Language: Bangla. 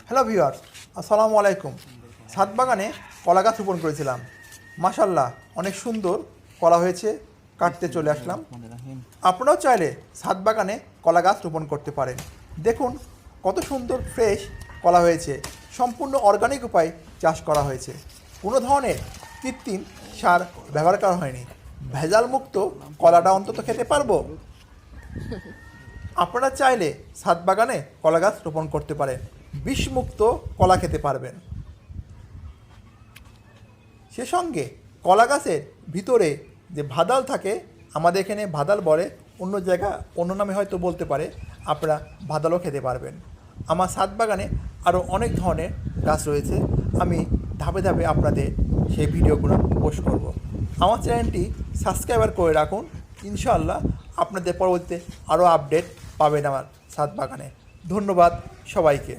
হ্যালো ভিউয়ার্স, আসসালামু আলাইকুম। ছাদ বাগানে কলা গাছ রোপণ করেছিলাম। মাশাল্লাহ, অনেক সুন্দর কলা হয়েছে। কাটতে চলে আসলাম। আপনারাও চাইলে ছাদ বাগানে কলা গাছ রোপণ করতে পারেন। দেখুন কত সুন্দর ফ্রেশ কলা হয়েছে। সম্পূর্ণ অর্গানিক উপায়ে চাষ করা হয়েছে। কোনো ধরনের কৃত্রিম সার ব্যবহার করা হয়নি। ভেজাল মুক্ত কলাটা অন্তত খেতে পারবো। আপনারা চাইলে ছাদ বাগানে কলা গাছ রোপণ করতে পারেন। বিষমুক্ত কলা খেতে পারবেন। সে সঙ্গে কলা গাছের ভিতরে যে ভাদাল থাকে, আমাদের এখানে ভাদাল বলে, অন্য জায়গা অন্য নামে হয়তো বলতে পারে, আপনারা ভাদালও খেতে পারবেন। আমার ছাদ বাগানে আরও অনেক ধরনের গাছ রয়েছে। আমি ধাপে ধাপে আপনাদের সেই ভিডিওগুলো পোস্ট করব। আমার চ্যানেলটি সাবস্ক্রাইবার করে রাখুন। ইনশাআল্লাহ আপনাদের পরবর্তীতে আরও আপডেট পাবেন আমার ছাদ বাগানে। ধন্যবাদ সবাইকে।